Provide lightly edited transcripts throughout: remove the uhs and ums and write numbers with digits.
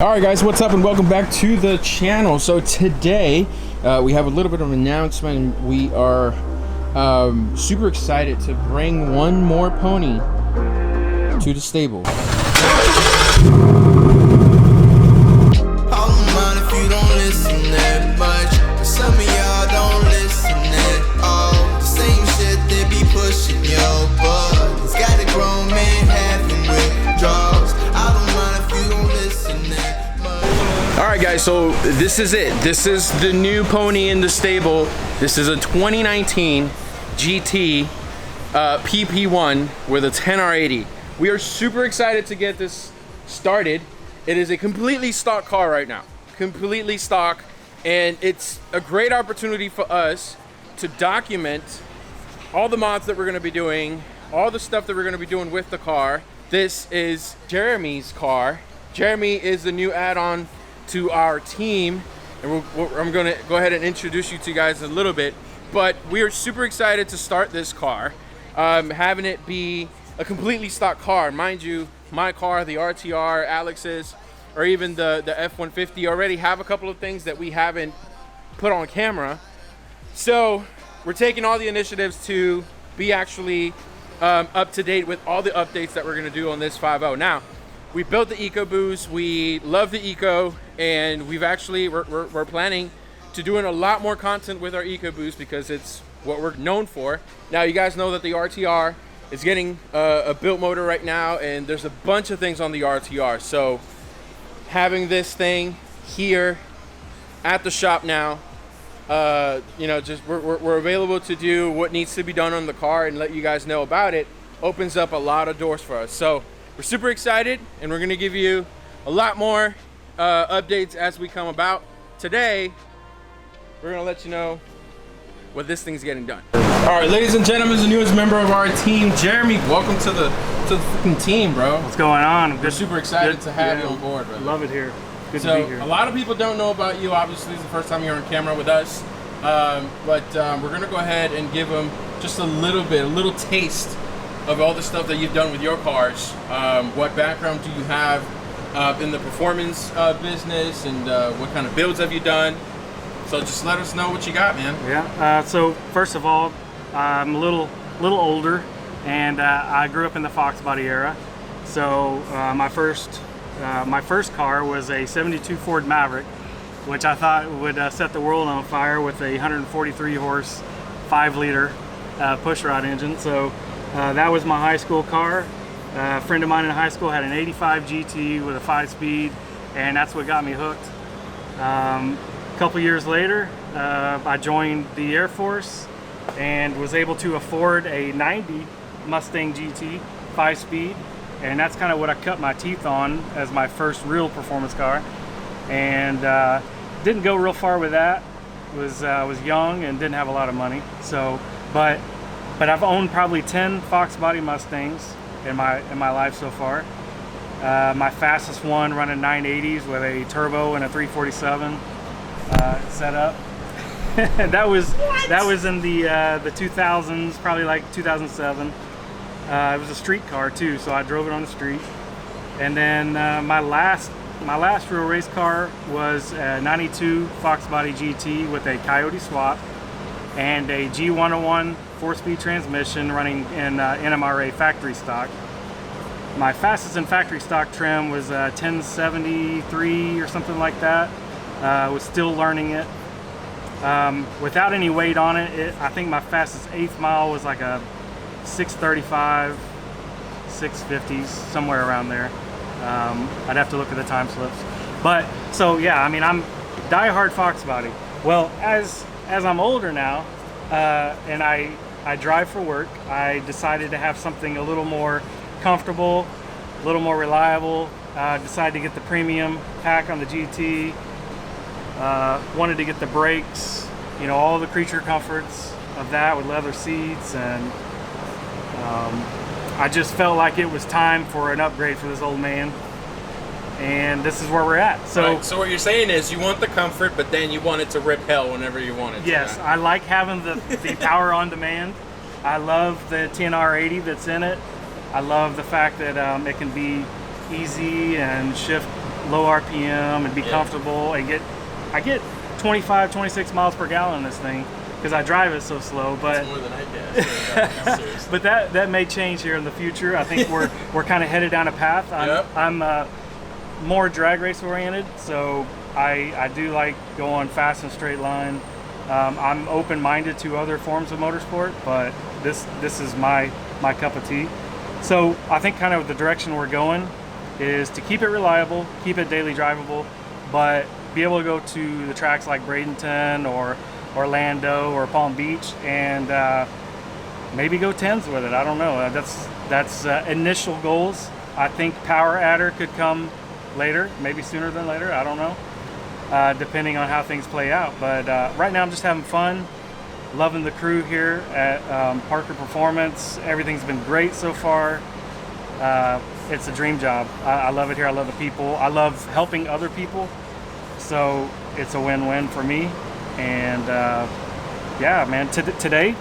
Alright guys, what's up and welcome back to the channel. So today we have a little bit of an announcement. We are super excited to bring one more pony to the stable. Alright guys, so this is it. This is the new pony in the stable. This is a 2019 GT PP1 with a 10R80. We are super excited to get this started. It is a completely stock car right now. Completely stock. And it's a great opportunity for us to document all the mods that we're going to be doing, all the stuff that we're going to be doing with the car. This is Jeremy's car. Jeremy is the new add-on to our team, and I'm gonna go ahead and introduce you to you guys a little bit, but we are super excited to start this car, having it be a completely stock car. Mind you, my car, the RTR, Alex's, or even the F-150 already have a couple of things that we haven't put on camera. So we're taking all the initiatives to be actually up to date with all the updates that we're gonna do on this 5.0. Now, we built the EcoBoost, we love the Eco, and we're planning to doing a lot more content with our EcoBoost because it's what we're known for. Now you guys know that the RTR is getting a built motor right now, and there's a bunch of things on the RTR. So having this thing here at the shop now, you know, just we're available to do what needs to be done on the car and let you guys know about it, opens up a lot of doors for us. So we're super excited, and we're gonna give you a lot more updates as we come about. Today, we're gonna let you know what this thing's getting done. All right, ladies and gentlemen, the newest member of our team, Jeremy. Welcome to the freaking team, bro. What's going on? We're super excited to have you on board, brother. Love it here. Good to be here. A lot of people don't know about you. Obviously, it's the first time you're on camera with us, but we're gonna go ahead and give them just a little taste of all the stuff that you've done with your cars. What background do you have in the performance business, and what kind of builds have you done? So just let us know what you got, man. Yeah. So first of all, I'm a little older, and I grew up in the Fox body era. So my first car was a '72 Ford Maverick, which I thought would set the world on fire with a 143 horse, 5-liter pushrod engine. So that was my high school car. A friend of mine in high school had an 85 GT with a 5-speed, and that's what got me hooked. A couple years later, I joined the Air Force and was able to afford a 90 Mustang GT 5-speed, and that's kind of what I cut my teeth on as my first real performance car. And didn't go real far with that. Was young and didn't have a lot of money. So, but I've owned probably 10 Fox body Mustangs in my life so far. My fastest one running 980s with a turbo and a 347 setup. that was in the 2000s, probably like 2007. It was a street car too, so I drove it on the street. And then my last real race car was a 92 Fox body GT with a Coyote swap and a G101 4-speed transmission running in NMRA factory stock. My fastest in factory stock trim was 1073 or something like that. Was still learning it. Without any weight on it, I think my fastest 8th mile was like a 635, 650s, somewhere around there. I'd have to look at the time slips. But so yeah, I mean, I'm diehard Fox body. Well, as I'm older now, and I drive for work, I decided to have something a little more comfortable, a little more reliable. Decided to get the premium pack on the GT. Wanted to get the brakes, you know, all the creature comforts of that with leather seats, and I just felt like it was time for an upgrade for this old man. And this is where we're at. So, right. So what you're saying is you want the comfort, but then you want it to rip hell whenever you want it to. Yes, I like having the power on demand. I love the 10R80 that's in it. I love the fact that it can be easy and shift low RPM and be comfortable and I get 25, 26 miles per gallon in this thing because I drive it so slow. But That's more than I guess. but that may change here in the future. I think we're kind of headed down a path. I'm more drag race oriented, so I do like going fast and straight line. I'm open-minded to other forms of motorsport, but this is my cup of tea. So I think kind of the direction we're going is to keep it reliable, keep it daily drivable, but be able to go to the tracks like Bradenton or Orlando or Palm Beach and maybe go 10s with it. I don't know. That's initial goals. I think power adder could come later, maybe sooner than later. I don't know, depending on how things play out. But right now I'm just having fun, loving the crew here at Parker Performance. Everything's been great so far. It's a dream job. I love it here. I love the people. I love helping other people. So it's a win-win for me. And yeah, man, today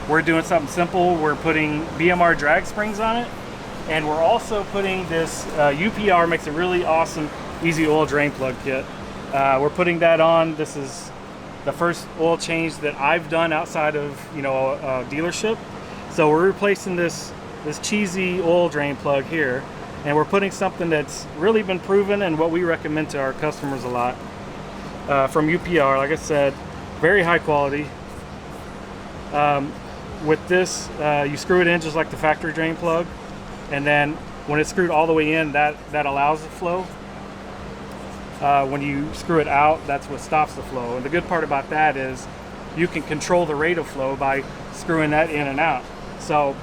we're doing something simple. We're putting BMR drag springs on it. And we're also putting this UPR, makes a really awesome easy oil drain plug kit. We're putting that on. This is the first oil change that I've done outside of, a dealership. So we're replacing this cheesy oil drain plug here, and we're putting something that's really been proven and what we recommend to our customers a lot from UPR. Like I said, very high quality. With this, you screw it in just like the factory drain plug, and then when it's screwed all the way in, that allows the flow. When you screw it out, that's what stops the flow. And the good part about that is you can control the rate of flow by screwing that in and out. So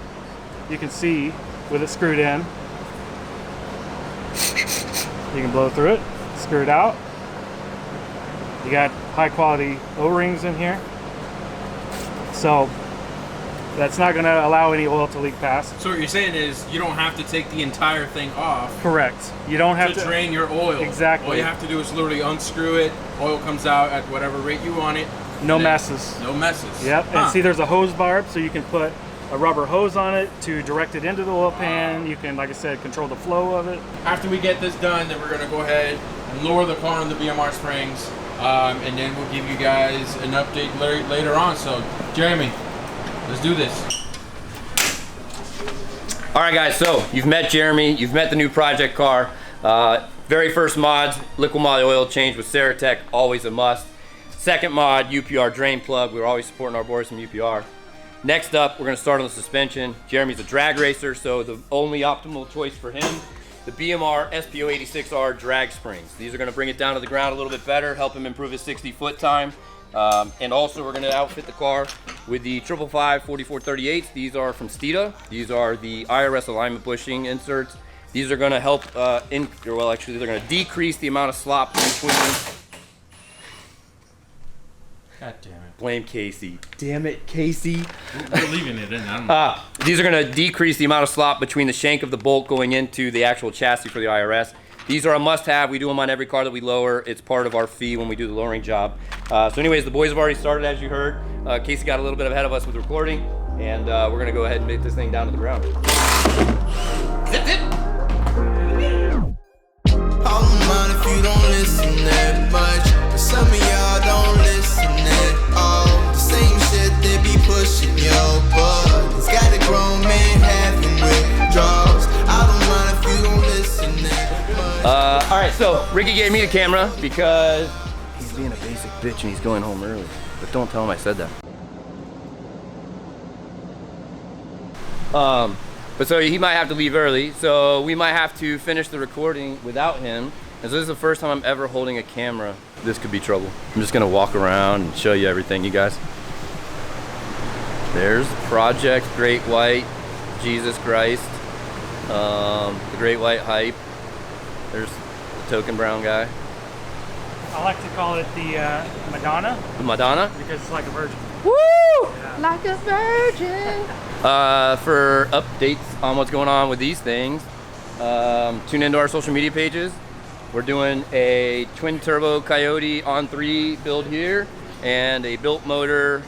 you can see with it screwed in, you can blow through it, screw it out. You got high quality O-rings in here. So that's not going to allow any oil to leak past. So what you're saying is you don't have to take the entire thing off. Correct. You don't have to drain your oil. Exactly. All you have to do is literally unscrew it. Oil comes out at whatever rate you want it. No messes. No messes. Yep. And see, there's a hose barb, so you can put a rubber hose on it to direct it into the oil pan. You can, like I said, control the flow of it. After we get this done, then we're going to go ahead and lower the car on the BMR springs, and then we'll give you guys an update later on. So, Jeremy, let's do this. All right, guys, so you've met Jeremy, you've met the new project car. Very first mod, liquid moly oil change with Ceratec, always a must. Second mod, UPR drain plug. We're always supporting our boys from UPR. Next up, we're gonna start on the suspension. Jeremy's a drag racer, so the only optimal choice for him, the BMR SPO86R drag springs. These are gonna bring it down to the ground a little bit better, help him improve his 60-foot time. And also we're gonna outfit the car with the 555 4438s. These are from Steeda. These are the IRS alignment bushing inserts. These are gonna help, they're gonna decrease the amount of slop between. God damn it. Blame Casey. Damn it, Casey. We're leaving it in. These are gonna decrease the amount of slop between the shank of the bolt going into the actual chassis for the IRS. These are a must-have. We do them on every car that we lower. It's part of our fee when we do the lowering job. So anyways, the boys have already started, as you heard. Casey got a little bit ahead of us with recording, and we're gonna go ahead and make this thing down to the ground. Zip, zip. All mine if you don't listen that much, but some of y'all don't listen at all. The same shit they be pushing your buttons. Got a grown man having withdrawals. I don't mind if you don't listen that much. All right, so Ricky gave me the camera because he's being a basic bitch and he's going home early. But don't tell him I said that. But so he might have to leave early, so we might have to finish the recording without him. And so this is the first time I'm ever holding a camera. This could be trouble. I'm just gonna walk around and show you everything, you guys. There's Project Great White, Jesus Christ, the Great White Hype. There's the token brown guy. I like to call it the Madonna. The Madonna? Because it's like a virgin. Woo! Yeah. Like a virgin. For updates on what's going on with these things, tune into our social media pages. We're doing a twin turbo Coyote on 3 build here and a built motor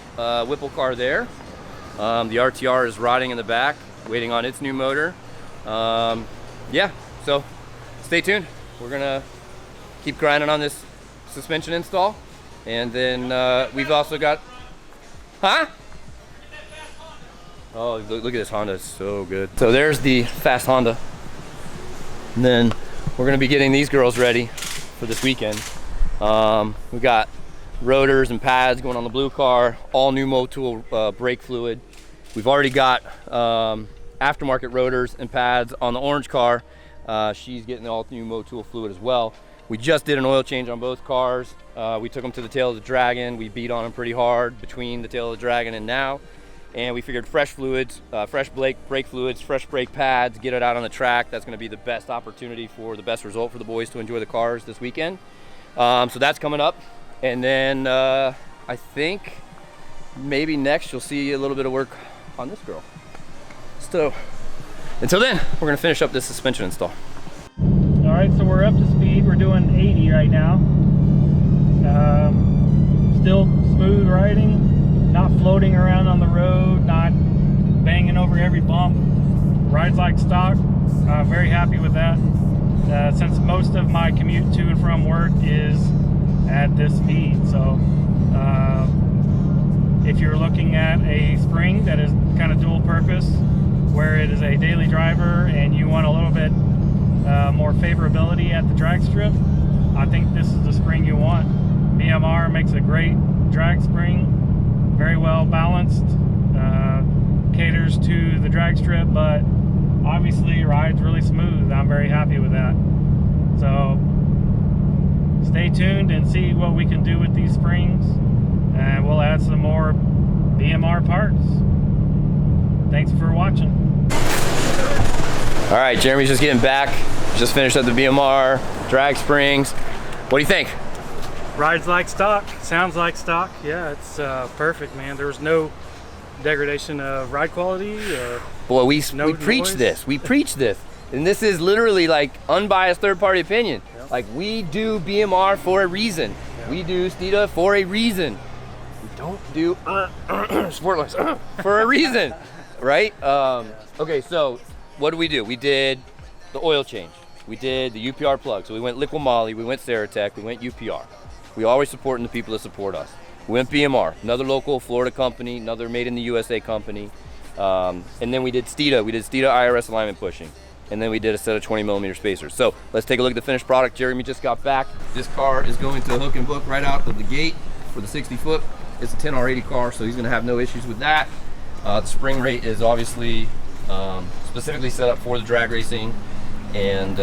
Whipple car there. The RTR is rotting in the back, waiting on its new motor. Yeah, so stay tuned. We're gonna keep grinding on this suspension install. And then we've also got, oh, look at this Honda, it's so good. So there's the fast Honda. And then we're gonna be getting these girls ready for this weekend. We got rotors and pads going on the blue car, all new Motul brake fluid. We've already got aftermarket rotors and pads on the orange car. She's getting all new Motul fluid as well. We just did an oil change on both cars. We took them to the tail of the Dragon. We beat on them pretty hard between the tail of the Dragon and now. And we figured fresh fluids, fresh brake fluids, fresh brake pads, get it out on the track. That's gonna be the best opportunity for the best result for the boys to enjoy the cars this weekend. So that's coming up. And then I think maybe next you'll see a little bit of work on this girl. So until then, we're gonna finish up this suspension install. All right, so we're up to speed. We're doing 80 right now. Still smooth riding, not floating around on the road, not banging over every bump. Rides like stock. Very happy with that. Since most of my commute to and from work is at this speed. So if you're looking at a spring that is kind of dual purpose, where it is a daily driver and you want a little bit more favorability at the drag strip, I think this is the spring you want. BMR makes a great drag spring, very well balanced, caters to the drag strip, but obviously rides really smooth. I'm very happy with that. So stay tuned and see what we can do with these springs, and we'll add some more BMR parts. Thanks for watching. All right, Jeremy's just getting back. Just finished up the BMR, drag springs. What do you think? Rides like stock, sounds like stock. Yeah, it's perfect, man. There was no degradation of ride quality. Boy, we no preach noise. this. We preach this. And this is literally like unbiased third-party opinion. Yep. Like, we do BMR for a reason. Yep. We do Steeda for a reason. We don't do Sportless for a reason, right? Okay, so what did? We did the oil change. We did the UPR plug. So we went Liqui Moly, we went Ceratec, we went UPR. We always supporting the people that support us. We went BMR, another local Florida company, another made in the USA company. And then we did Steeda. We did Steeda IRS alignment pushing. And then we did a set of 20mm spacers. So let's take a look at the finished product. Jeremy just got back. This car is going to hook and book right out of the gate for the 60 foot. It's a 10R80 car, so he's gonna have no issues with that. The spring rate is obviously specifically set up for the drag racing. And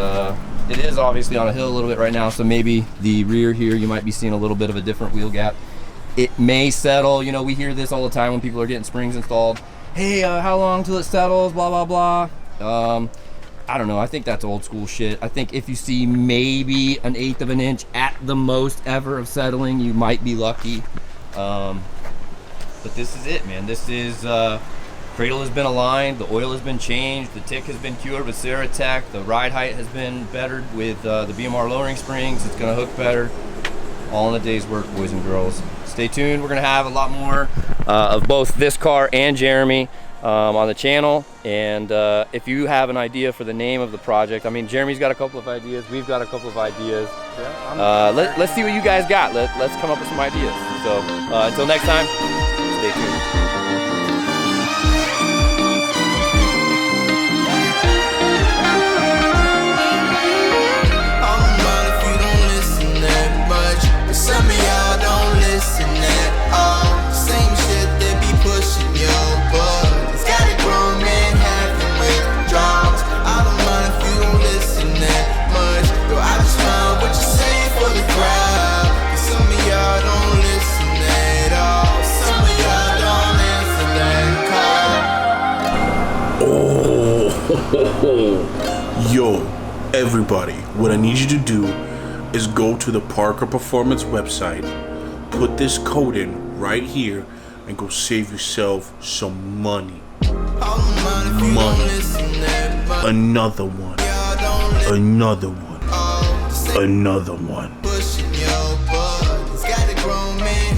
it is obviously on a hill a little bit right now, so maybe the rear here, you might be seeing a little bit of a different wheel gap. It may settle. You know, we hear this all the time when people are getting springs installed. Hey, how long till it settles, blah, blah, blah. I don't know, I think that's old school shit. I think if you see maybe 1/8 of an inch at the most ever of settling, you might be lucky. But this is it, man. This is, cradle has been aligned, the oil has been changed, the tick has been cured with Ceratec, the ride height has been bettered with the BMR lowering springs. It's gonna hook better. All in a day's work, boys and girls. Stay tuned, we're gonna have a lot more of both this car and Jeremy on the channel. And if you have an idea for the name of the project, I mean, Jeremy's got a couple of ideas, we've got a couple of ideas. Yeah, let's see what you guys got. Let's come up with some ideas. So until next time, stay tuned. Some of y'all don't listen at all. Same shit they be pushing your buttons. Got a grown man having withdrawals. I don't mind if you don't listen that much. Yo, I just found what you say for the crowd. And some of y'all don't listen at all. Some of y'all don't answer that call. Oh, yo, everybody, what I need you to do is go to the Parker Performance website, put this code in right here, and go save yourself some money. Money. Another one. Another one. Another one. Pushing your buttons. Got a grown man